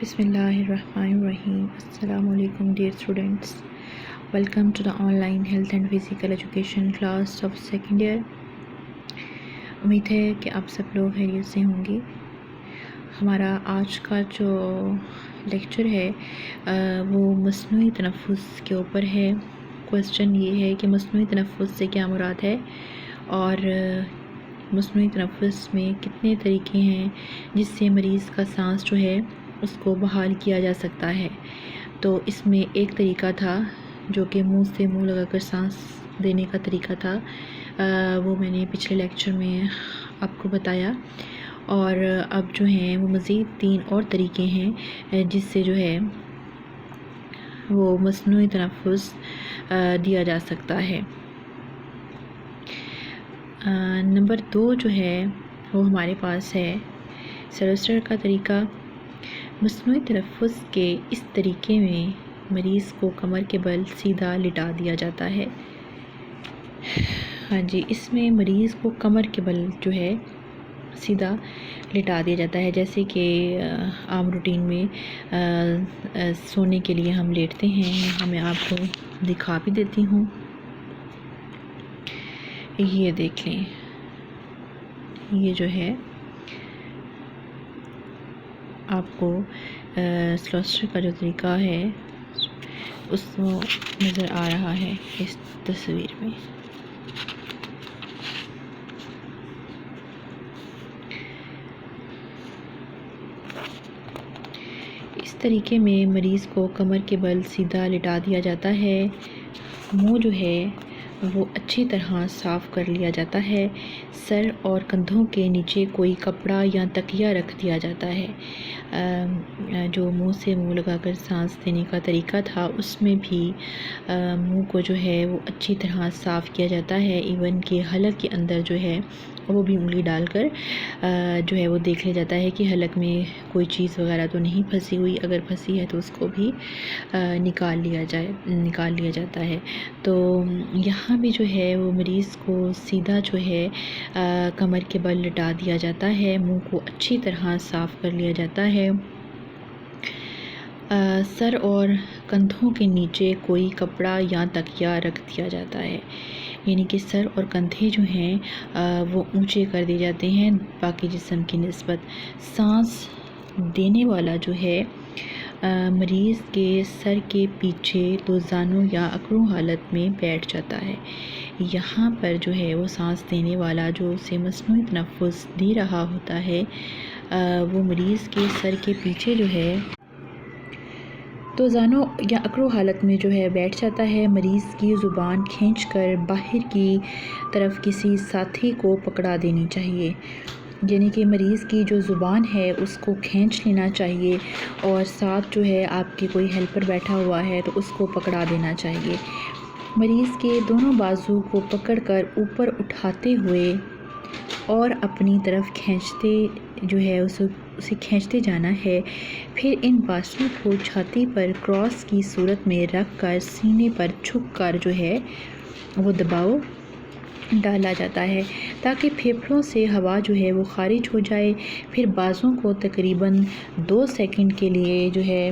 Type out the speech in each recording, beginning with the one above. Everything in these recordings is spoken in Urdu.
بسم اللہ الرحمن الرحیم۔ السلام علیکم dear students, welcome to the online health and physical education class of second year. امید ہے کہ آپ سب لوگ خیریت سے ہوں گے۔ ہمارا آج کا جو لیکچر ہے وہ مصنوعی تنفس کے اوپر ہے۔ کویسچن یہ ہے کہ مصنوعی تنفس سے کیا مراد ہے اور مصنوعی تنفس میں کتنے طریقے ہیں جس سے مریض کا سانس جو ہے اس کو بحال کیا جا سکتا ہے۔ تو اس میں ایک طریقہ تھا جو کہ منہ سے منہ لگا کر سانس دینے کا طریقہ تھا، وہ میں نے پچھلے لیکچر میں آپ کو بتایا، اور اب جو ہیں وہ مزید 3 اور طریقے ہیں جس سے جو ہے وہ مصنوعی تنفس دیا جا سکتا ہے۔ نمبر 2 جو ہے وہ ہمارے پاس ہے سیلوسٹر کا طریقہ۔ مصنوعی تنفس کے اس طریقے میں مریض کو کمر کے بل سیدھا لٹا دیا جاتا ہے۔ ہاں جی، اس میں مریض کو کمر کے بل جو ہے سیدھا لٹا دیا جاتا ہے، جیسے کہ عام روٹین میں سونے کے لیے ہم لیٹتے ہیں۔ میں آپ کو دکھا بھی دیتی ہوں، یہ دیکھ لیں، یہ جو ہے آپ کو سیلوسٹر کا جو طریقہ ہے اس کو نظر آ رہا ہے اس تصویر میں۔ اس طریقے میں مریض کو کمر کے بل سیدھا لٹا دیا جاتا ہے، منہ جو ہے وہ اچھی طرح صاف کر لیا جاتا ہے، سر اور کندھوں کے نیچے کوئی کپڑا یا تکیہ رکھ دیا جاتا ہے۔ جو منہ سے منہ لگا کر سانس دینے کا طریقہ تھا اس میں بھی منہ کو جو ہے وہ اچھی طرح صاف کیا جاتا ہے، ایون کہ حلق کے اندر جو ہے وہ بھی انگلی ڈال کر جو ہے وہ دیکھ لیا جاتا ہے کہ حلق میں کوئی چیز وغیرہ تو نہیں پھنسی ہوئی، اگر پھنسی ہے تو اس کو بھی نکال لیا جاتا ہے۔ تو یہاں بھی جو ہے وہ مریض کو سیدھا جو ہے کمر کے بل لٹا دیا جاتا ہے، منہ کو اچھی طرح صاف کر لیا جاتا ہے، سر اور کندھوں کے نیچے کوئی کپڑا یا تکیہ رکھ دیا جاتا ہے، یعنی کہ سر اور کندھے جو ہیں وہ اونچے کر دیے جاتے ہیں باقی جسم کی نسبت۔ سانس دینے والا جو ہے مریض کے سر کے پیچھے دو زانوں یا اکڑو حالت میں بیٹھ جاتا ہے۔ یہاں پر جو ہے وہ سانس دینے والا جو اسے مصنوعی تنفس دے رہا ہوتا ہے وہ مریض کے سر کے پیچھے جو ہے تو زانوں یا اکڑو حالت میں جو ہے بیٹھ جاتا ہے، مریض کی زبان کھینچ کر باہر کی طرف کسی ساتھی کو پکڑا دینی چاہیے، یعنی کہ مریض کی جو زبان ہے اس کو کھینچ لینا چاہیے اور ساتھ جو ہے آپ کے کوئی ہیلپر بیٹھا ہوا ہے تو اس کو پکڑا دینا چاہیے۔ مریض کے دونوں بازو کو پکڑ کر اوپر اٹھاتے ہوئے اور اپنی طرف کھینچتے جو ہے اسے کھینچتے جانا ہے، پھر ان بازو کو چھاتی پر کراس کی صورت میں رکھ کر سینے پر جھک کر جو ہے وہ دباؤ ڈالا جاتا ہے تاکہ پھیپھڑوں سے ہوا جو ہے وہ خارج ہو جائے۔ پھر بازوں کو تقریباً 2 سیکنڈ کے لیے جو ہے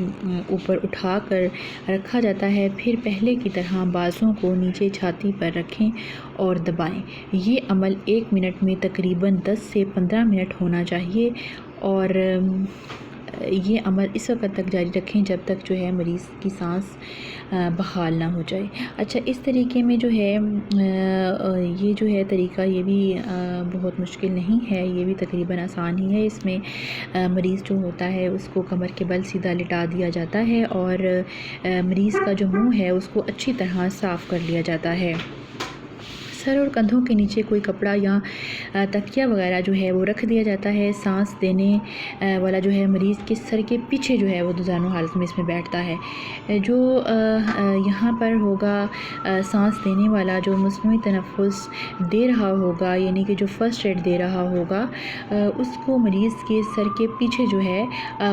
اوپر اٹھا کر رکھا جاتا ہے، پھر پہلے کی طرح بازوں کو نیچے چھاتی پر رکھیں اور دبائیں۔ یہ عمل 1 منٹ میں تقریباً 10 سے 15 منٹ ہونا چاہیے، اور یہ عمل اس وقت تک جاری رکھیں جب تک جو ہے مریض کی سانس بحال نہ ہو جائے۔ اچھا، اس طریقے میں جو ہے یہ جو ہے طریقہ یہ بھی بہت مشکل نہیں ہے، یہ بھی تقریباً آسان ہی ہے۔ اس میں مریض جو ہوتا ہے اس کو کمر کے بل سیدھا لٹا دیا جاتا ہے اور مریض کا جو منہ ہے اس کو اچھی طرح صاف کر لیا جاتا ہے، سر اور کندھوں کے نیچے کوئی کپڑا یا تکیہ وغیرہ جو ہے وہ رکھ دیا جاتا ہے۔ سانس دینے والا جو ہے مریض کے سر کے پیچھے جو ہے وہ دو زانوں حالت میں اس میں بیٹھتا ہے۔ جو یہاں پر ہوگا سانس دینے والا جو مصنوعی تنفس دے رہا ہوگا، یعنی کہ جو فرسٹ ایڈ دے رہا ہوگا، اس کو مریض کے سر کے پیچھے جو ہے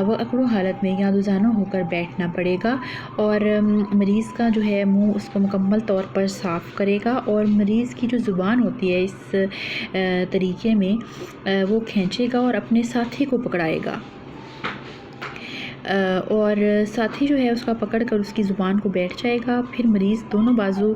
وہ اکڑو حالت میں یا دو زانوں ہو کر بیٹھنا پڑے گا، اور مریض کا جو ہے منہ اس کو مکمل طور پر صاف کرے گا، اور مریض کی جو زبان ہوتی ہے اس طریقے میں وہ کھینچے گا اور اپنے ساتھی کو پکڑائے گا۔ اور ساتھ ہی جو ہے اس کا پکڑ کر اس کی زبان کو بیٹھ جائے گا. پھر مریض دونوں بازو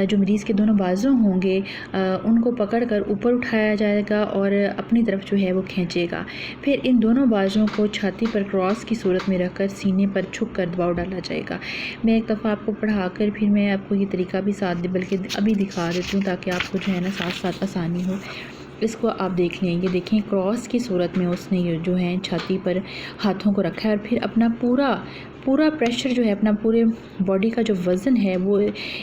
جو مریض کے دونوں بازو ہوں گے ان کو پکڑ کر اوپر اٹھایا جائے گا اور اپنی طرف جو ہے وہ کھینچے گا. پھر ان دونوں بازوؤں کو چھاتی پر کراس کی صورت میں رکھ کر سینے پر جھک کر دباؤ ڈالا جائے گا. میں ایک دفعہ آپ کو پڑھا کر پھر میں آپ کو یہ طریقہ بھی ساتھ بلکہ ابھی دکھا دیتی ہوں تاکہ آپ کو جو ہے نا ساتھ ساتھ آسانی ہو. اس کو آپ دیکھ لیں. یہ دیکھیں کراس کی صورت میں اس نے جو ہے چھاتی پر ہاتھوں کو رکھا ہے اور پھر اپنا پورا پریشر جو ہے اپنا پورے باڈی کا جو وزن ہے وہ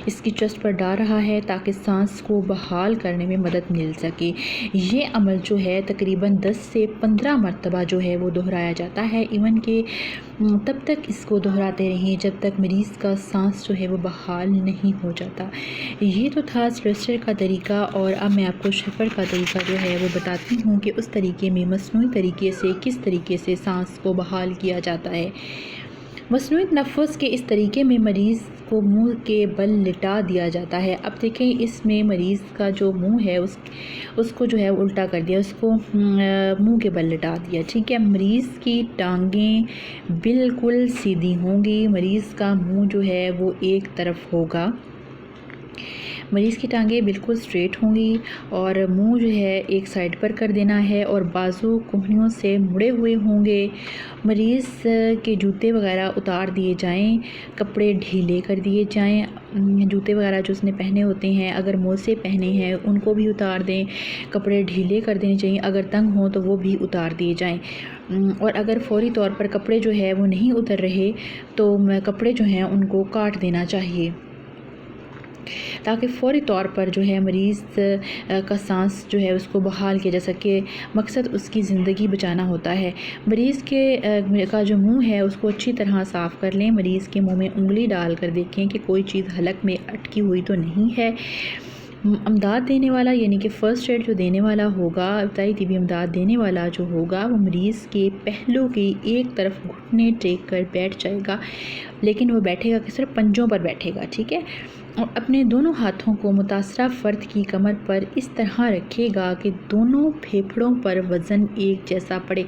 اس کی چیسٹ پر ڈال رہا ہے تاکہ سانس کو بحال کرنے میں مدد مل سکے. یہ عمل جو ہے تقریباً 10 سے 15 مرتبہ جو ہے وہ دہرایا جاتا ہے. ایون کہ تب تک اس کو دہراتے رہیں جب تک مریض کا سانس جو ہے وہ بحال نہیں ہو جاتا. یہ تو تھا سیلوسٹر کا طریقہ اور اب میں آپ کو شیفرڈ کا طریقہ جو ہے وہ بتاتی ہوں کہ اس طریقے میں مصنوعی طریقے سے کس طریقے سے سانس کو بحال کیا جاتا ہے. مصنوعی تنفس کے اس طریقے میں مریض کو منہ کے بل لٹا دیا جاتا ہے. اب دیکھیں اس میں مریض کا جو منہ ہے اس کو جو ہے الٹا کر دیا, اس کو منہ کے بل لٹا دیا. ٹھیک ہے, مریض کی ٹانگیں بالکل سیدھی ہوں گی. مریض کا منہ جو ہے وہ ایک طرف ہوگا. مریض کی ٹانگیں بالکل سٹریٹ ہوں گی اور منہ جو ہے ایک سائڈ پر کر دینا ہے اور بازو کوہنیوں سے مڑے ہوئے ہوں گے. مریض کے جوتے وغیرہ اتار دیے جائیں, کپڑے ڈھیلے کر دیے جائیں. جوتے وغیرہ جو اس نے پہنے ہوتے ہیں اگر موزے پہنے ہیں ان کو بھی اتار دیں. کپڑے ڈھیلے کر دینے چاہیے, اگر تنگ ہوں تو وہ بھی اتار دیے جائیں. اور اگر فوری طور پر کپڑے جو ہے وہ نہیں اتر رہے تو کپڑے جو ہیں ان کو کاٹ دینا چاہیے تاکہ فوری طور پر جو ہے مریض کا سانس جو ہے اس کو بحال کیا جا سکے. مقصد اس کی زندگی بچانا ہوتا ہے. مریض کا جو منہ ہے اس کو اچھی طرح صاف کر لیں. مریض کے منہ میں انگلی ڈال کر دیکھیں کہ کوئی چیز حلق میں اٹکی ہوئی تو نہیں ہے. امداد دینے والا یعنی کہ فرسٹ ایڈ جو دینے والا ہوگا, ابتدائی طبی امداد دینے والا جو ہوگا وہ مریض کے پہلو کی ایک طرف گھٹنے ٹیک کر بیٹھ جائے گا, لیکن وہ بیٹھے گا کہ صرف پنجوں پر بیٹھے گا. ٹھیک ہے, اور اپنے دونوں ہاتھوں کو متاثرہ فرد کی کمر پر اس طرح رکھے گا کہ دونوں پھیپھڑوں پر وزن ایک جیسا پڑے.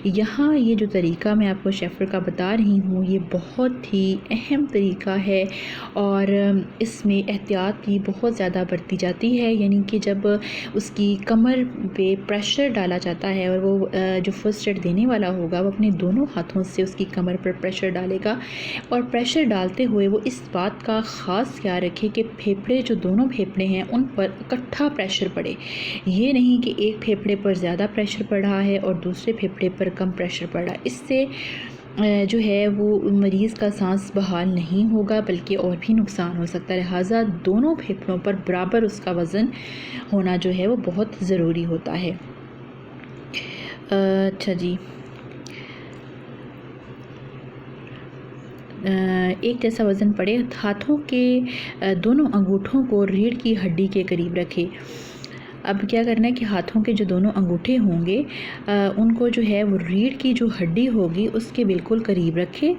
یہاں یہ جو طریقہ میں آپ کو شیفرڈ کا بتا رہی ہوں یہ بہت ہی اہم طریقہ ہے اور اس میں احتیاط بھی بہت زیادہ برتی جاتی ہے. یعنی کہ جب اس کی کمر پہ پریشر ڈالا جاتا ہے اور وہ جو فرسٹ ایڈ دینے والا ہوگا وہ اپنے دونوں ہاتھوں سے اس کی کمر پر پریشر ڈالے گا اور پریشر ڈالتے ہوئے وہ اس بات کا خاص خیال رکھے کہ پھیپھڑے جو دونوں پھیپھڑے ہیں ان پر اکٹھا پریشر پڑے. یہ نہیں کہ ایک پھیپھڑے پر زیادہ پریشر پڑ رہا ہے اور دوسرے پھیپھڑے پر کم پریشر پڑ رہا ہے. اس سے جو ہے وہ مریض کا سانس بحال نہیں ہوگا بلکہ اور بھی نقصان ہو سکتا ہے. لہٰذا دونوں پھیپھڑوں پر برابر اس کا وزن ہونا جو ہے وہ بہت ضروری ہوتا ہے. اچھا جی, ایک جیسا وزن پڑے. ہاتھوں کے دونوں انگوٹھوں کو ریڑھ کی ہڈی کے قریب رکھے. اب کیا کرنا ہے کہ ہاتھوں کے جو دونوں انگوٹھے ہوں گے ان کو جو ہے وہ ریڑھ کی جو ہڈی ہوگی اس کے بالکل قریب رکھے.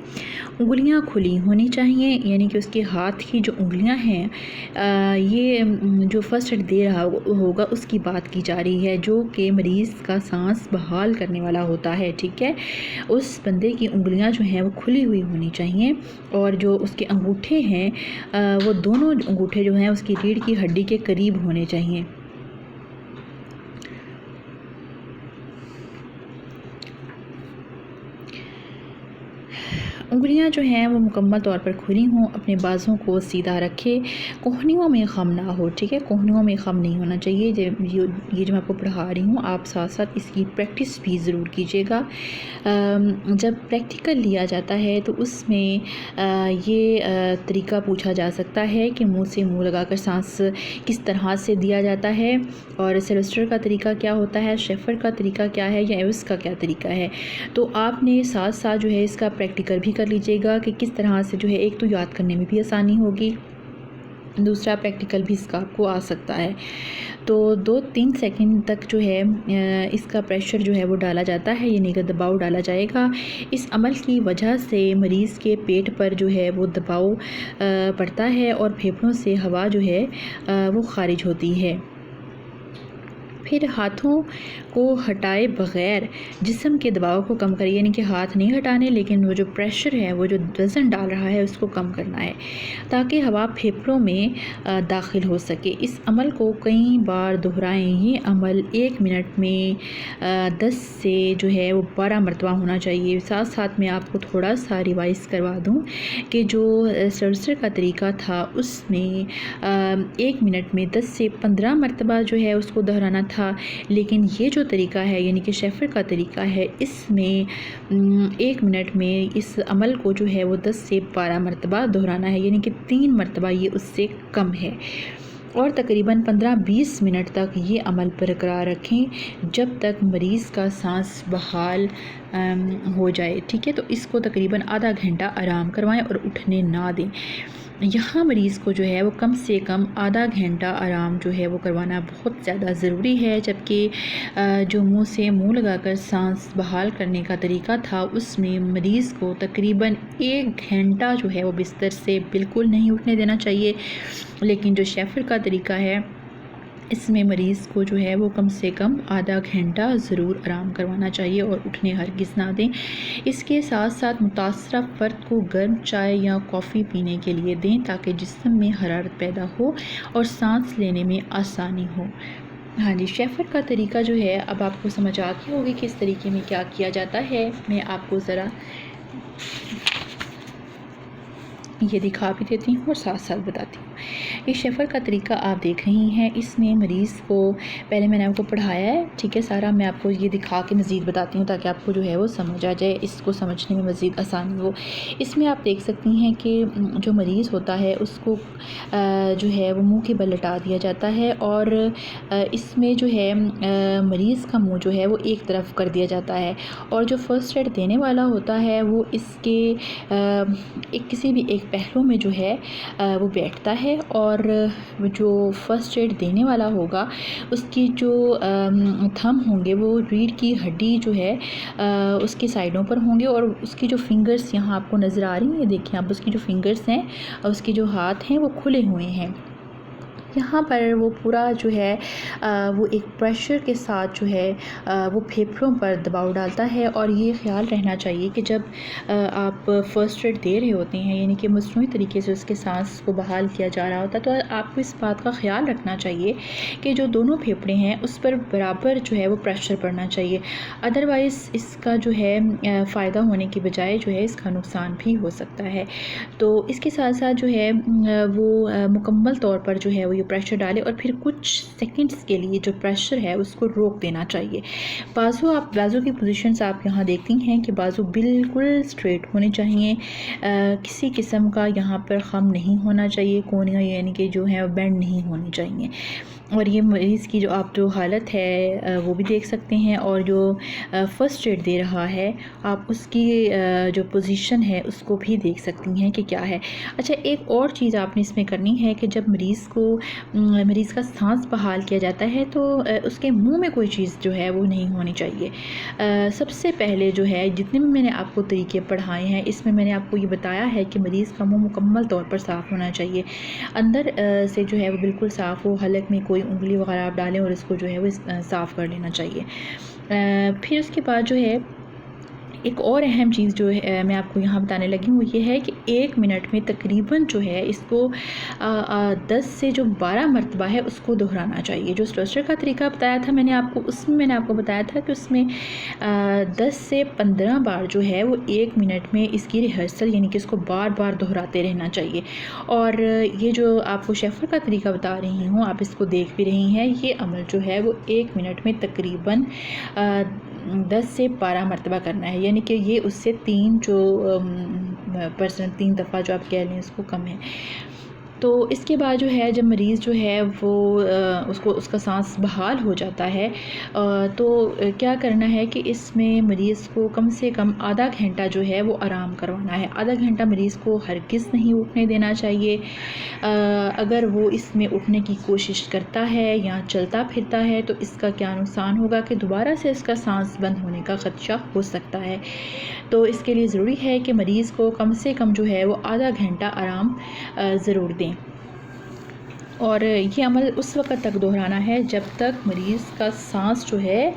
انگلیاں کھلی ہونی چاہیے, یعنی کہ اس کے ہاتھ کی جو انگلیاں ہیں یہ جو فرسٹ ایڈ دے رہا ہوگا اس کی بات کی جا رہی ہے جو کہ مریض کا سانس بحال کرنے والا ہوتا ہے. ٹھیک ہے, اس بندے کی انگلیاں جو ہیں وہ کھلی ہوئی ہونی چاہیے اور جو اس کے انگوٹھے ہیں وہ دونوں انگوٹھے جو ہیں اس کی ریڑھ کی ہڈی کے قریب ہونے چاہیے. انگلیاں جو ہیں وہ مکمل طور پر کھلی ہوں. اپنے بازوں کو سیدھا رکھے, کوہنیوں میں خم نہ ہو. ٹھیک ہے, کوہنیوں میں خم نہیں ہونا چاہیے. یہ جو میں آپ کو پڑھا رہی ہوں آپ ساتھ ساتھ اس کی پریکٹس بھی ضرور کیجیے گا. جب پریکٹیکل لیا جاتا ہے تو اس میں یہ طریقہ پوچھا جا سکتا ہے کہ منہ سے منہ لگا کر سانس کس طرح سے دیا جاتا ہے اور سیلوسٹر کا طریقہ کیا ہوتا ہے, شیفرڈ کا طریقہ کیا ہے یا ایوس کا کیا طریقہ ہے. تو آپ نے ساتھ ساتھ جو ہے اس کا پریکٹیکل بھی کر لیجئے گا کہ کس طرح سے جو ہے ایک تو یاد کرنے میں بھی آسانی ہوگی, دوسرا پریکٹیکل بھی اس کا آپ کو آ سکتا ہے. تو 2-3 سیکنڈ تک جو ہے اس کا پریشر جو ہے وہ ڈالا جاتا ہے, یعنی کہ دباؤ ڈالا جائے گا. اس عمل کی وجہ سے مریض کے پیٹ پر جو ہے وہ دباؤ پڑتا ہے اور پھیپھڑوں سے ہوا جو ہے وہ خارج ہوتی ہے. پھر ہاتھوں کو ہٹائے بغیر جسم کے دباؤ کو کم کریے، یعنی کہ ہاتھ نہیں ہٹانے، لیکن وہ جو پریشر ہے، وہ جو وزن ڈال رہا ہے اس کو کم کرنا ہے تاکہ ہوا پھیپھڑوں میں داخل ہو سکے۔ اس عمل کو کئی بار دہرائیں۔ یہ عمل 1 منٹ میں 10 سے جو ہے وہ 12 مرتبہ ہونا چاہیے۔ ساتھ ساتھ میں آپ کو تھوڑا سا ریوائز کروا دوں کہ جو سرسر کا طریقہ تھا اس میں 1 منٹ میں 10 سے 15 مرتبہ جو ہے اس کو دہرانا تھا، لیکن یہ جو طریقہ ہے یعنی کہ شیفر کا طریقہ ہے، اس میں 1 منٹ میں اس عمل کو جو ہے وہ 10 سے 12 مرتبہ دہرانا ہے، یعنی کہ 3 مرتبہ یہ اس سے کم ہے، اور تقریباً 15-20 منٹ تک یہ عمل برقرار رکھیں جب تک مریض کا سانس بحال ہو جائے، ٹھیک ہے۔ تو اس کو تقریباً آدھا گھنٹہ آرام کروائیں اور اٹھنے نہ دیں۔ یہاں مریض کو جو ہے وہ کم سے کم آدھا گھنٹہ آرام جو ہے وہ کروانا بہت زیادہ ضروری ہے، جبکہ جو منہ سے منہ لگا کر سانس بحال کرنے کا طریقہ تھا اس میں مریض کو تقریباً 1 گھنٹہ جو ہے وہ بستر سے بالکل نہیں اٹھنے دینا چاہیے، لیکن جو شیفر کا طریقہ ہے اس میں مریض کو جو ہے وہ کم سے کم آدھا گھنٹہ ضرور آرام کروانا چاہیے اور اٹھنے ہرگز نہ دیں۔ اس کے ساتھ ساتھ متاثرہ فرد کو گرم چائے یا کافی پینے کے لیے دیں تاکہ جسم میں حرارت پیدا ہو اور سانس لینے میں آسانی ہو۔ ہاں جی، شیفر کا طریقہ جو ہے اب آپ کو سمجھ آ گئی ہوگی کہ اس طریقے میں کیا کیا جاتا ہے۔ میں آپ کو ذرا یہ دکھا بھی دیتی ہوں اور ساتھ ساتھ بتاتی ہوں۔ یہ شیفر کا طریقہ آپ دیکھ رہی ہیں، اس میں مریض کو پہلے میں نے آپ کو پڑھایا ہے، ٹھیک ہے سارا، میں آپ کو یہ دکھا کے مزید بتاتی ہوں تاکہ آپ کو جو ہے وہ سمجھ آ جائے، اس کو سمجھنے میں مزید آسانی ہو۔ اس میں آپ دیکھ سکتی ہیں کہ جو مریض ہوتا ہے اس کو جو ہے وہ منہ کے بل لٹا دیا جاتا ہے، اور اس میں جو ہے مریض کا منہ جو ہے وہ ایک طرف کر دیا جاتا ہے، اور جو فرسٹ ایڈ دینے والا ہوتا ہے وہ اس کے کسی بھی ایک پہلو میں جو ہے وہ بیٹھتا ہے، اور جو فرسٹ ایڈ دینے والا ہوگا اس کی جو تھم ہوں گے وہ ریڑھ کی ہڈی جو ہے اس کی سائڈوں پر ہوں گے، اور اس کی جو فنگرز یہاں آپ کو نظر آ رہی ہیں، دیکھیں آپ اس کی جو فنگرز ہیں اور اس کے جو ہاتھ ہیں وہ کھلے ہوئے ہیں۔ یہاں پر وہ پورا جو ہے وہ ایک پریشر کے ساتھ جو ہے وہ پھیپھڑوں پر دباؤ ڈالتا ہے، اور یہ خیال رہنا چاہیے کہ جب آپ فرسٹ ایڈ دے رہے ہوتے ہیں، یعنی کہ مصنوعی طریقے سے اس کے سانس کو بحال کیا جا رہا ہوتا ہے، تو آپ کو اس بات کا خیال رکھنا چاہیے کہ جو دونوں پھیپھڑے ہیں اس پر برابر جو ہے وہ پریشر پڑنا چاہیے، ادروائز اس کا جو ہے فائدہ ہونے کی بجائے جو ہے اس کا نقصان بھی ہو سکتا ہے۔ تو اس کے ساتھ ساتھ جو ہے وہ مکمل طور پر جو ہے وہ پریشر ڈالے، اور پھر کچھ سیکنڈز کے لیے جو پریشر ہے اس کو روک دینا چاہیے۔ بازو کی پوزیشنز آپ یہاں دیکھتی ہیں کہ بازو بالکل اسٹریٹ ہونے چاہیے، کسی قسم کا یہاں پر خم نہیں ہونا چاہیے، کونیاں یعنی کہ جو ہے بینڈ نہیں ہونی چاہیے، اور یہ مریض کی جو آپ جو حالت ہے وہ بھی دیکھ سکتے ہیں، اور جو فرسٹ ایڈ دے رہا ہے آپ اس کی جو پوزیشن ہے اس کو بھی دیکھ سکتی ہیں کہ کیا ہے۔ اچھا، ایک اور چیز آپ نے اس میں کرنی ہے کہ جب مریض کا سانس بحال کیا جاتا ہے تو اس کے منہ میں کوئی چیز جو ہے وہ نہیں ہونی چاہیے۔ سب سے پہلے جو ہے جتنے بھی میں نے آپ کو طریقے پڑھائے ہیں اس میں نے آپ کو یہ بتایا ہے کہ مریض کا منہ مکمل طور پر صاف ہونا چاہیے، اندر سے جو ہے وہ بالکل صاف ہو، حلق میں کوئی انگلی وغیرہ آپ ڈالیں اور اس کو جو ہے وہ صاف کر لینا چاہیے۔ پھر اس کے بعد جو ہے ایک اور اہم چیز جو ہے میں آپ کو یہاں بتانے لگی ہوں وہ یہ ہے کہ 1 منٹ میں تقریباً جو ہے اس کو 10 سے جو 12 مرتبہ ہے اس کو دہرانا چاہیے۔ جو سلوسٹر کا طریقہ بتایا تھا میں نے آپ کو، اس میں نے آپ کو بتایا تھا کہ اس میں 10 سے 15 بار جو ہے وہ 1 منٹ میں اس کی ریہرسل یعنی کہ اس کو بار بار دہراتے رہنا چاہیے، اور یہ جو آپ کو شیفر کا طریقہ بتا رہی ہوں آپ اس کو دیکھ بھی رہی ہیں، یہ عمل جو ہے وہ 1 منٹ میں تقریباً 10 سے 12 مرتبہ کرنا ہے، یعنی کہ یہ اس سے 3 دفعہ جو آپ کہہ لیں اس کو کم ہے۔ تو اس کے بعد جو ہے جب مریض جو ہے وہ اس کا سانس بحال ہو جاتا ہے تو کیا کرنا ہے کہ اس میں مریض کو کم سے کم آدھا گھنٹہ جو ہے وہ آرام کروانا ہے۔ آدھا گھنٹہ مریض کو ہرگز نہیں اٹھنے دینا چاہیے۔ اگر وہ اس میں اٹھنے کی کوشش کرتا ہے یا چلتا پھرتا ہے تو اس کا کیا نقصان ہوگا کہ دوبارہ سے اس کا سانس بند ہونے کا خدشہ ہو سکتا ہے۔ تو اس کے لیے ضروری ہے کہ مریض کو کم سے کم جو ہے وہ آدھا گھنٹہ آرام ضرور دیں۔ اور یہ عمل اس وقت تک دہرانا ہے جب تک مریض کا سانس جو ہے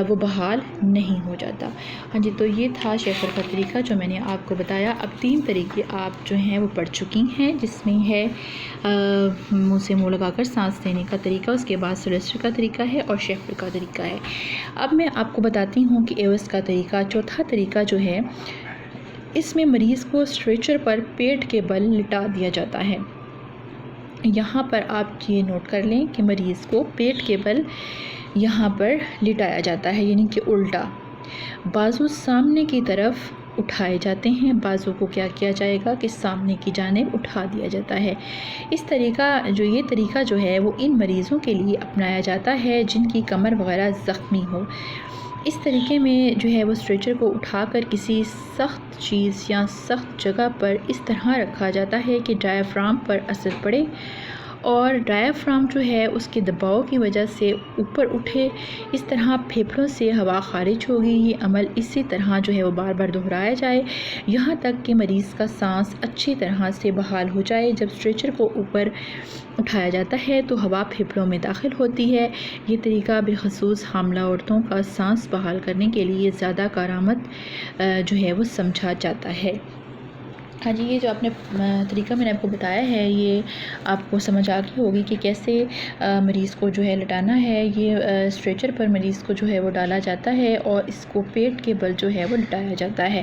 وہ بحال نہیں ہو جاتا۔ ہاں جی، تو یہ تھا شیفر کا طریقہ جو میں نے آپ کو بتایا۔ اب 3 طریقے آپ جو ہیں وہ پڑھ چکی ہیں، جس میں ہے منہ سے منہ لگا کر سانس لینے کا طریقہ، اس کے بعد سلیسٹر کا طریقہ ہے اور شیفر کا طریقہ ہے۔ اب میں آپ کو بتاتی ہوں کہ ایوس کا طریقہ، چوتھا طریقہ جو ہے، اس میں مریض کو اسٹریچر پر پیٹ کے بل لٹا دیا جاتا ہے۔ یہاں پر آپ یہ نوٹ کر لیں کہ مریض کو پیٹ کے بل یہاں پر لٹایا جاتا ہے، یعنی کہ الٹا۔ بازو سامنے کی طرف اٹھائے جاتے ہیں، بازو کو کیا کیا جائے گا کہ سامنے کی جانب اٹھا دیا جاتا ہے۔ یہ طریقہ جو ہے وہ ان مریضوں کے لیے اپنایا جاتا ہے جن کی کمر وغیرہ زخمی ہو۔ اس طریقے میں جو ہے وہ اسٹریچر کو اٹھا کر کسی سخت چیز یا سخت جگہ پر اس طرح رکھا جاتا ہے کہ ڈایافرام پر اثر پڑے اور ڈایافرام جو ہے اس کے دباؤ کی وجہ سے اوپر اٹھے۔ اس طرح پھیپھڑوں سے ہوا خارج ہوگی۔ یہ عمل اسی طرح جو ہے وہ بار بار دہرایا جائے یہاں تک کہ مریض کا سانس اچھی طرح سے بحال ہو جائے۔ جب اسٹریچر کو اوپر اٹھایا جاتا ہے تو ہوا پھیپھڑوں میں داخل ہوتی ہے۔ یہ طریقہ بالخصوص حاملہ عورتوں کا سانس بحال کرنے کے لیے زیادہ کارآمد جو ہے وہ سمجھا جاتا ہے۔ ہاں جی، یہ جو آپ نے طریقہ میں نے آپ کو بتایا ہے، یہ آپ کو سمجھ آ گئی ہوگی کہ کیسے مریض کو جو ہے لٹانا ہے۔ یہ اسٹریچر پر مریض کو جو ہے وہ ڈالا جاتا ہے اور اس کو پیٹ کے بل جو ہے وہ لٹایا جاتا ہے۔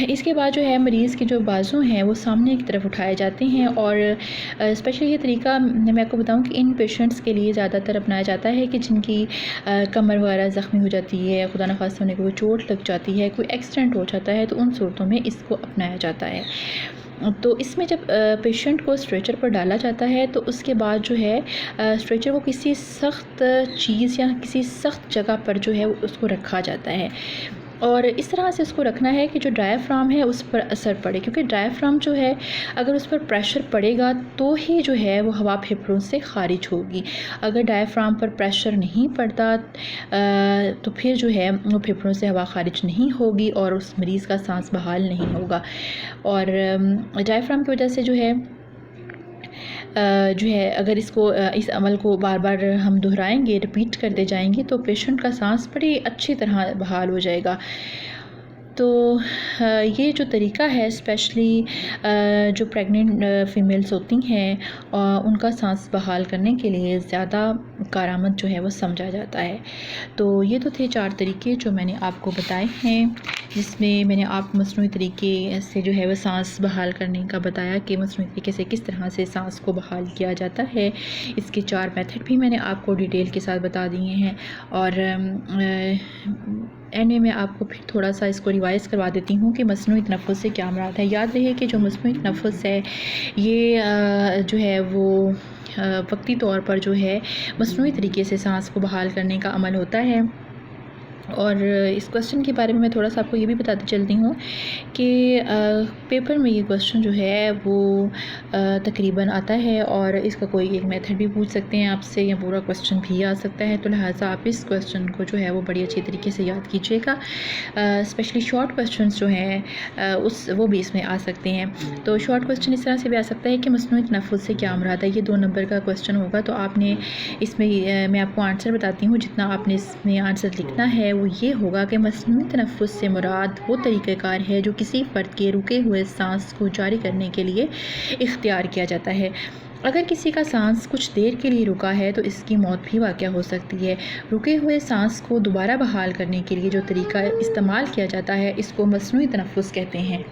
اس کے بعد جو ہے مریض کے جو بازو ہیں وہ سامنے کی طرف اٹھائے جاتے ہیں اور اسپیشلی یہ طریقہ میں آپ کو بتاؤں کہ ان پیشنٹس کے لیے زیادہ تر اپنایا جاتا ہے کہ جن کی کمر وغیرہ زخمی ہو جاتی ہے، خدا نخواستہ ہونے کو کوئی چوٹ لگ جاتی ہے، کوئی ایکسیڈنٹ ہو جاتا ہے، تو ان صورتوں میں اس کو اپنایا جاتا ہے۔ تو اس میں جب پیشنٹ کو اسٹریچر پر ڈالا جاتا ہے تو اس کے بعد جو ہے اسٹریچر کو کسی سخت چیز یا کسی سخت جگہ پر جو ہے اس کو رکھا جاتا ہے اور اس طرح سے اس کو رکھنا ہے کہ جو ڈایافرام ہے اس پر اثر پڑے، کیونکہ ڈایافرام جو ہے اگر اس پر پریشر پڑے گا تو ہی جو ہے وہ ہوا پھیپھڑوں سے خارج ہوگی۔ اگر ڈایافرام پر پریشر نہیں پڑتا تو پھر جو ہے وہ پھیپھڑوں سے ہوا خارج نہیں ہوگی اور اس مریض کا سانس بحال نہیں ہوگا۔ اور ڈایافرام کی وجہ سے جو ہے اگر اس عمل کو بار بار ہم دہرائیں گے، ریپیٹ کرتے جائیں گے تو پیشنٹ کا سانس بڑی اچھی طرح بحال ہو جائے گا۔ تو یہ جو طریقہ ہے اسپیشلی جو پریگننٹ فیمیلز ہوتی ہیں ان کا سانس بحال کرنے کے لیے زیادہ کارآمد جو ہے وہ سمجھا جاتا ہے۔ تو یہ تو تھے 4 طریقے جو میں نے آپ کو بتائے ہیں، جس میں میں نے آپ مصنوعی طریقے سے جو ہے وہ سانس بحال کرنے کا بتایا کہ مصنوعی طریقے سے کس طرح سے سانس کو بحال کیا جاتا ہے۔ اس کے 4 میتھڈ بھی میں نے آپ کو ڈیٹیل کے ساتھ بتا دیے ہیں اور اینڈ میں آپ کو پھر تھوڑا سا اس کو ریوائز کروا دیتی ہوں کہ مصنوعی تنفس سے کیا مراد ہے۔ یاد رہے کہ جو مصنوعی تنفس ہے یہ جو ہے وہ وقتی طور پر جو ہے مصنوعی طریقے سے سانس کو بحال کرنے کا عمل ہوتا ہے۔ اور اس کوسچن کے بارے میں تھوڑا سا آپ کو یہ بھی بتاتی چلتی ہوں کہ پیپر میں یہ کوسچن جو ہے وہ تقریباً آتا ہے اور اس کا کوئی ایک میتھڈ بھی پوچھ سکتے ہیں آپ سے یا پورا کوسچن بھی آ سکتا ہے، تو لہٰذا آپ اس کوسچن کو جو ہے وہ بڑی اچھی طریقے سے یاد کیجیے گا۔ اسپیشلی شارٹ کوسچنس جو ہیں وہ بھی اس میں آ سکتے ہیں۔ تو شارٹ کوسچن اس طرح سے بھی آ سکتا ہے کہ مصنوعی تنفس سے کیا مراد ہے۔ یہ 2 نمبر کا کوسچن ہوگا، تو آپ نے اس میں آپ کو آنسر بتاتی ہوں، جتنا آپ نے اس میں آنسر لکھنا ہے وہ یہ ہوگا کہ مصنوعی تنفس سے مراد وہ طریقہ کار ہے جو کسی فرد کے رکے ہوئے سانس کو جاری کرنے کے لیے اختیار کیا جاتا ہے۔ اگر کسی کا سانس کچھ دیر کے لیے رکا ہے تو اس کی موت بھی واقع ہو سکتی ہے۔ رکے ہوئے سانس کو دوبارہ بحال کرنے کے لیے جو طریقہ استعمال کیا جاتا ہے اس کو مصنوعی تنفس کہتے ہیں۔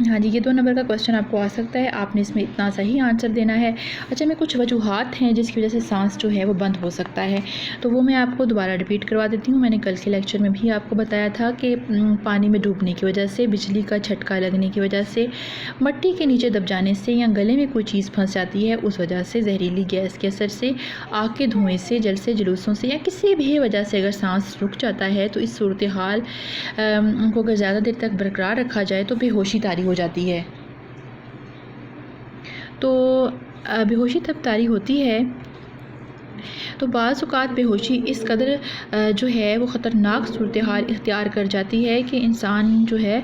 ہاں جی، یہ 2 نمبر کا کوسچن آپ کو آ سکتا ہے، آپ نے اس میں اتنا صحیح آنسر دینا ہے۔ اچھا، میں کچھ وجوہات ہیں جس کی وجہ سے سانس جو ہے وہ بند ہو سکتا ہے، تو وہ میں آپ کو دوبارہ ریپیٹ کروا دیتی ہوں۔ میں نے کل کے لیکچر میں بھی آپ کو بتایا تھا کہ پانی میں ڈوبنے کی وجہ سے، بجلی کا جھٹکا لگنے کی وجہ سے، مٹی کے نیچے دب جانے سے یا گلے میں کوئی چیز پھنس جاتی ہے اس وجہ سے، زہریلی گیس کے اثر سے، آگ کے دھوئیں سے، جلسے جلوسوں سے یا کسی بھی وجہ سے اگر سانس رک جاتا ہے تو اس صورتحال کو اگر زیادہ دیر تک برقرار رکھا جائے تو بے ہوشی طاری ہو جاتی ہے۔ تو بے ہوشی تب طاری ہوتی ہے تو بعض اوقات بے ہوشی اس قدر جو ہے وہ خطرناک صورتحال اختیار کر جاتی ہے کہ انسان جو ہے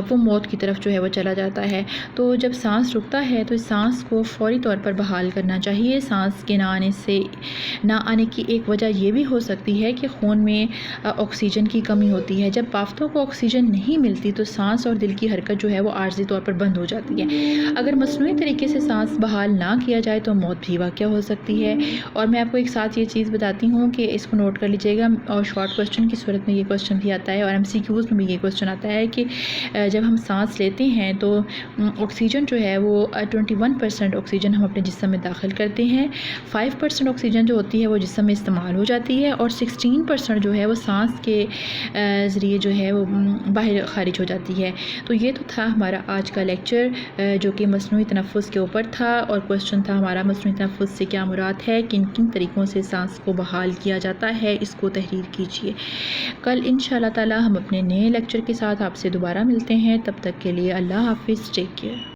وہ موت کی طرف جو ہے وہ چلا جاتا ہے۔ تو جب سانس رکتا ہے تو اس سانس کو فوری طور پر بحال کرنا چاہیے۔ سانس کے نہ آنے کی ایک وجہ یہ بھی ہو سکتی ہے کہ خون میں آکسیجن کی کمی ہوتی ہے۔ جب بافتوں کو آکسیجن نہیں ملتی تو سانس اور دل کی حرکت جو ہے وہ عارضی طور پر بند ہو جاتی ہے۔ اگر مصنوعی طریقے سے سانس بحال نہ کیا جائے تو موت بھی واقع ہو سکتی ہے۔ اور میں آپ کو ایک ساتھ یہ چیز بتاتی ہوں کہ اس کو نوٹ کر لیجیے گا، اور شارٹ کوسچن کی صورت میں یہ کوسچن بھی آتا ہے اور MCQs میں بھی یہ کوسچن آتا ہے کہ جب ہم سانس لیتے ہیں تو آکسیجن جو ہے وہ 21% آکسیجن ہم اپنے جسم میں داخل کرتے ہیں، 5% آکسیجن جو ہوتی ہے وہ جسم میں استعمال ہو جاتی ہے، اور 16% جو ہے وہ سانس کے ذریعے جو ہے وہ باہر خارج ہو جاتی ہے۔ تو یہ تو تھا ہمارا آج کا لیکچر جو کہ مصنوعی تنفس کے اوپر تھا، اور کوسچن تھا ہمارا مصنوعی تنفس سے کیا مراد ہے، کن کن طریقوں سے سانس کو بحال کیا جاتا ہے، اس کو تحریر کیجیے۔ کل انشاءاللہ تعالی ہم اپنے نئے لیکچر کے ساتھ آپ سے دوبارہ ملتے ہیں، تب تک کے لیے اللہ حافظ، ٹیک کیئر۔